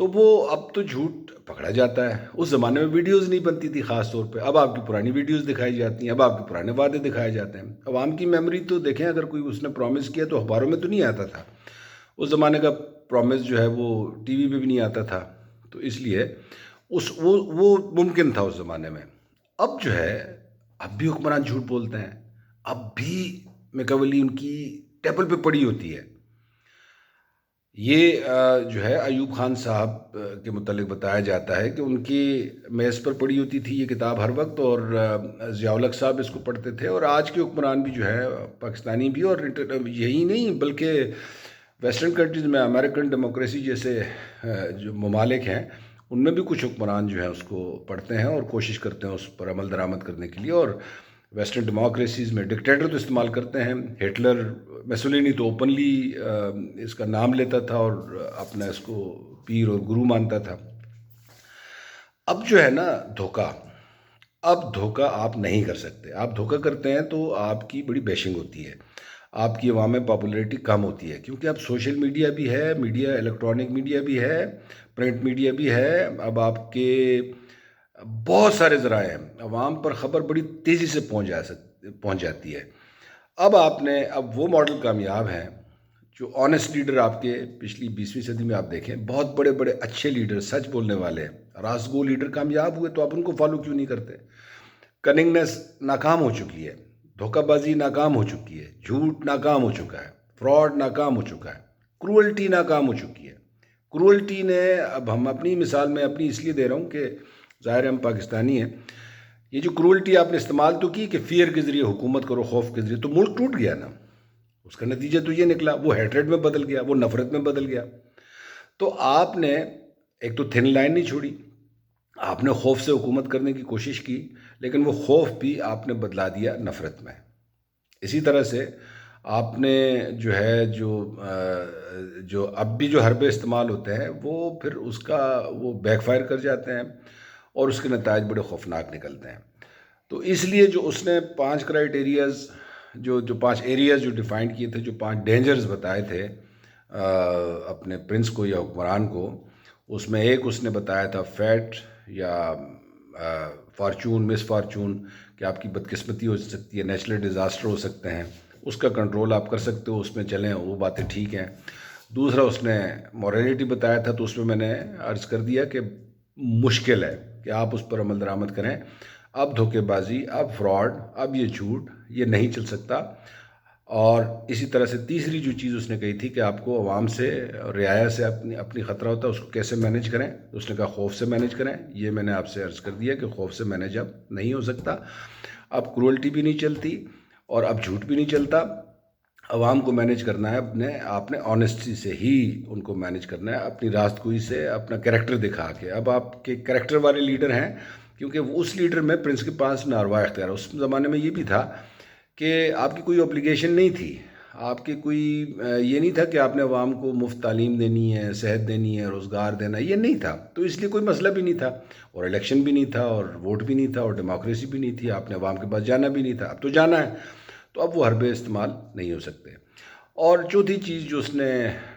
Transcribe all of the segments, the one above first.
تو وہ اب تو جھوٹ پکڑا جاتا ہے. اس زمانے میں ویڈیوز نہیں بنتی تھی خاص طور پہ، اب آپ کی پرانی ویڈیوز دکھائی جاتی ہیں، اب آپ کے پرانے وعدے دکھائے جاتے ہیں. عوام کی میموری تو دیکھیں، اگر کوئی اس نے پرومس کیا تو اخباروں میں تو نہیں آتا تھا. اس زمانے کا پرومس جو ہے وہ ٹی وی پہ بھی نہیں آتا تھا. تو اس لیے وہ ممکن تھا اس زمانے میں. اب جو ہے، اب بھی حکمران جھوٹ بولتے ہیں، اب بھی میکاولی ان کی ٹیبل پہ پڑی ہوتی ہے. یہ جو ہے ایوب خان صاحب کے متعلق بتایا جاتا ہے کہ ان کی میز پر پڑی ہوتی تھی یہ کتاب ہر وقت، اور ضیاء الحق صاحب اس کو پڑھتے تھے. اور آج کے حکمران بھی جو ہے پاکستانی بھی، اور یہی نہیں بلکہ ویسٹرن کنٹریز میں امریکن ڈیموکریسی جیسے جو ممالک ہیں، ان میں بھی کچھ حکمران جو ہیں اس کو پڑھتے ہیں اور کوشش کرتے ہیں اس پر عمل درآمد کرنے کے لیے. اور ویسٹرن ڈیموکریسیز میں ڈکٹیٹر تو استعمال کرتے ہیں. ہٹلر، میسولینی تو اوپنلی اس کا نام لیتا تھا اور اپنا اس کو پیر اور گرو مانتا تھا. اب جو ہے نا دھوکہ، اب دھوکہ آپ نہیں کر سکتے. آپ دھوکہ کرتے ہیں تو آپ کی بڑی بیشنگ ہوتی ہے، آپ کی عوام میں پاپولیرٹی کم ہوتی ہے، کیونکہ اب سوشل میڈیا بھی ہے، میڈیا الیکٹرانک میڈیا بھی ہے، پرنٹ میڈیا بھی ہے. اب آپ کے بہت سارے ذرائع ہیں، عوام پر خبر بڑی تیزی سے پہنچ جاتی ہے. اب وہ ماڈل کامیاب ہیں جو آنیسٹ لیڈر آپ کے پچھلی 20ویں صدی میں آپ دیکھیں، بہت بڑے بڑے اچھے لیڈر، سچ بولنے والے راست گو لیڈر کامیاب ہوئے، تو آپ ان کو فالو کیوں نہیں کرتے؟ کننگنس ناکام ہو چکی ہے، دھوکہ بازی ناکام ہو چکی ہے، جھوٹ ناکام ہو چکا ہے، فراڈ ناکام ہو چکا ہے، کرولٹی ناکام ہو چکی ہے. کرولٹی نے، اب ہم اپنی مثال میں اپنی اس لیے دے رہا ہوں کہ ظاہر ہم پاکستانی ہیں، یہ جو کرولٹی آپ نے استعمال تو کی کہ فیئر کے ذریعے حکومت کرو، خوف کے ذریعے، تو ملک ٹوٹ گیا نا. اس کا نتیجہ تو یہ نکلا، وہ ہیٹریڈ میں بدل گیا، وہ نفرت میں بدل گیا. تو آپ نے ایک تو تھن لائن نہیں چھوڑی، آپ نے خوف سے حکومت کرنے کی کوشش کی، لیکن وہ خوف بھی آپ نے بدلا دیا نفرت میں. اسی طرح سے آپ نے جو ہے جو اب بھی جو حربے استعمال ہوتے ہیں، وہ پھر اس کا وہ بیک فائر کر جاتے ہیں اور اس کے نتائج بڑے خوفناک نکلتے ہیں. تو اس لیے جو اس نے 5 کرائٹیریاز، جو 5 ایریاز جو ڈیفائن کیے تھے، جو 5 ڈینجرز بتائے تھے اپنے پرنس کو یا حکمران کو، اس میں ایک اس نے بتایا تھا فیٹ یا فارچون، مس فارچون، کہ آپ کی بدقسمتی ہو سکتی ہے، نیچرل ڈیزاسٹر ہو سکتے ہیں، اس کا کنٹرول آپ کر سکتے ہو، اس میں چلیں، وہ باتیں ٹھیک ہیں. دوسرا اس نے مورالٹی بتایا تھا، تو اس میں نے عرض کر دیا کہ مشکل ہے کہ آپ اس پر عمل درآمد کریں. اب دھوکے بازی، اب فراڈ، اب یہ جھوٹ، یہ نہیں چل سکتا. اور اسی طرح سے تیسری جو چیز اس نے کہی تھی کہ آپ کو عوام سے، رعایا سے اپنی خطرہ ہوتا ہے، اس کو کیسے مینیج کریں. اس نے کہا خوف سے مینیج کریں. یہ میں نے آپ سے عرض کر دیا کہ خوف سے مینیج اب نہیں ہو سکتا. اب کرولٹی بھی نہیں چلتی اور اب جھوٹ بھی نہیں چلتا. عوام کو مینیج کرنا ہے آپ نے آنیسٹی سے ہی ان کو مینیج کرنا ہے، اپنی راست گوئی سے، اپنا کریکٹر دکھا کے. اب آپ کے کریکٹر والے لیڈر ہیں، کیونکہ اس لیڈر میں پرنس کے پاس ناروا اختیار. اس زمانے میں یہ بھی تھا کہ آپ کی کوئی اوبلیگیشن نہیں تھی، آپ کی کوئی یہ نہیں تھا کہ آپ نے عوام کو مفت تعلیم دینی ہے، صحت دینی ہے، روزگار دینا ہے، یہ نہیں تھا. تو اس لیے کوئی مسئلہ بھی نہیں تھا، اور الیکشن بھی نہیں تھا، اور ووٹ بھی نہیں تھا، اور ڈیموکریسی بھی نہیں تھی. آپ نے عوام کے پاس جانا بھی نہیں تھا، اب تو جانا ہے. تو اب وہ حربے استعمال نہیں ہو سکتے. اور چوتھی چیز جو اس نے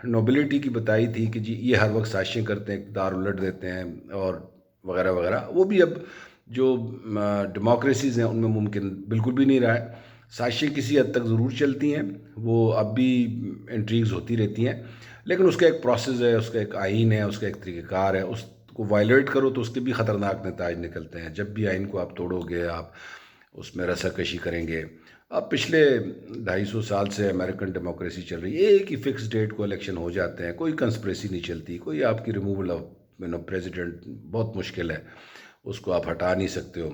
نوبلٹی کی بتائی تھی کہ جی یہ ہر وقت سازشیں کرتے ہیں، اقتدار الٹ دیتے ہیں اور وغیرہ وغیرہ، وہ بھی اب جو ڈیموکریسیز ہیں ان میں ممکن بالکل بھی نہیں رہا ہے. سازشیں کسی حد تک ضرور چلتی ہیں، وہ اب بھی انٹریگز ہوتی رہتی ہیں، لیکن اس کا ایک پروسیس ہے، اس کا ایک آئین ہے، اس کا ایک طریقہ کار ہے. اس کو وائلیٹ کرو تو اس کے بھی خطرناک نتائج نکلتے ہیں. جب بھی آئین کو آپ توڑو گے، آپ اس میں رسا کشی کریں گے. اب پچھلے 250 سال سے امریکن ڈیموکریسی چل رہی ہے، ایک ہی فکس ڈیٹ کو الیکشن ہو جاتے ہیں، کوئی کنسپریسی نہیں چلتی، کوئی آپ کی ریموول آف پریزیڈنٹ بہت مشکل ہے، اس کو آپ ہٹا نہیں سکتے ہو.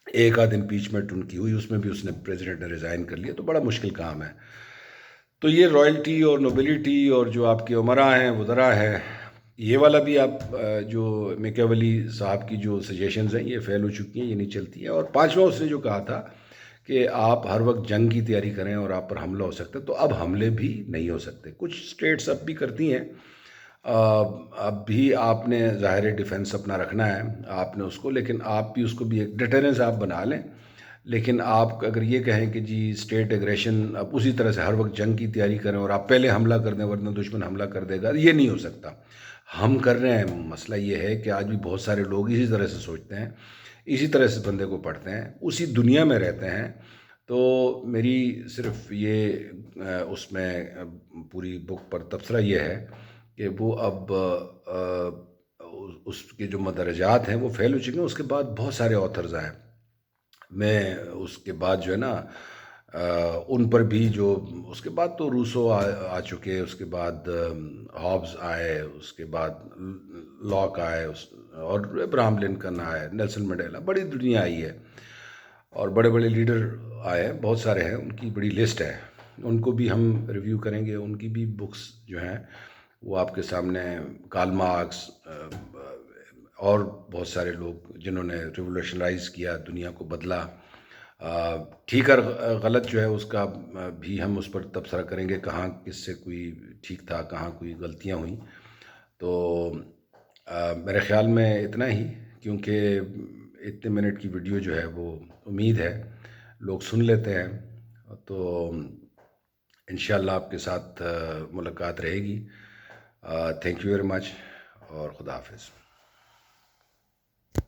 ایک آدھ امپیچمنٹ ان کی ہوئی، اس میں بھی اس نے پریزیڈنٹ نے ریزائن کر لیا، تو بڑا مشکل کام ہے. تو یہ رائلٹی اور نوبلٹی اور جو آپ کے عمرا ہیں، وزراء ہیں، یہ والا بھی آپ جو میکیولی صاحب کی جو سجیشنز ہیں یہ فیل ہو چکی ہیں، یہ نہیں چلتی ہیں. اور پانچواں اس نے جو کہا تھا کہ آپ ہر وقت جنگ کی تیاری کریں اور آپ پر حملہ ہو سکتا ہے، تو اب حملے بھی نہیں ہو سکتے. کچھ سٹیٹس اب بھی کرتی ہیں، اب بھی آپ نے ظاہر ڈیفنس اپنا رکھنا ہے آپ نے اس کو، لیکن آپ بھی اس کو بھی ایک ڈیٹرنس آپ بنا لیں. لیکن آپ اگر یہ کہیں کہ جی اسٹیٹ ایگریشن، آپ اسی طرح سے ہر وقت جنگ کی تیاری کریں اور آپ پہلے حملہ کر دیں ورنہ دشمن حملہ کر دے گا، یہ نہیں ہو سکتا. ہم کر رہے ہیں. مسئلہ یہ ہے کہ آج بھی بہت سارے لوگ اسی طرح سے سوچتے ہیں، اسی طرح سے بندے کو پڑھتے ہیں، اسی دنیا میں رہتے ہیں. تو میری صرف یہ اس میں پوری بک پر تبصرہ یہ ہے کہ وہ اب اس کے جو مدرجات ہیں وہ فیل ہو چکے ہیں. اس کے بعد بہت سارے آتھرز آئے. میں اس کے بعد جو ہے نا ان پر بھی جو اس کے بعد تو روسو آ چکے، اس کے بعد ہابز آئے، اس کے بعد لاک آئے، اور ابراہم لنکن آئے، نیلسن منڈیلا، بڑی دنیا آئی ہے اور بڑے بڑے لیڈر آئے، بہت سارے ہیں، ان کی بڑی لسٹ ہے. ان کو بھی ہم ریویو کریں گے. ان کی بھی بکس جو ہیں وہ آپ کے سامنے. کارل مارکس اور بہت سارے لوگ جنہوں نے ریولوشنائز کیا، دنیا کو بدلا. ٹھیک اور غلط جو ہے اس کا بھی ہم اس پر تبصرہ کریں گے، کہاں کس سے کوئی ٹھیک تھا، کہاں کوئی غلطیاں ہوئیں. تو میرے خیال میں اتنا ہی، کیونکہ اتنے منٹ کی ویڈیو جو ہے وہ امید ہے لوگ سن لیتے ہیں. تو انشاءاللہ آپ کے ساتھ ملاقات رہے گی. تھینک یو ویری مچ اور خدا حافظ.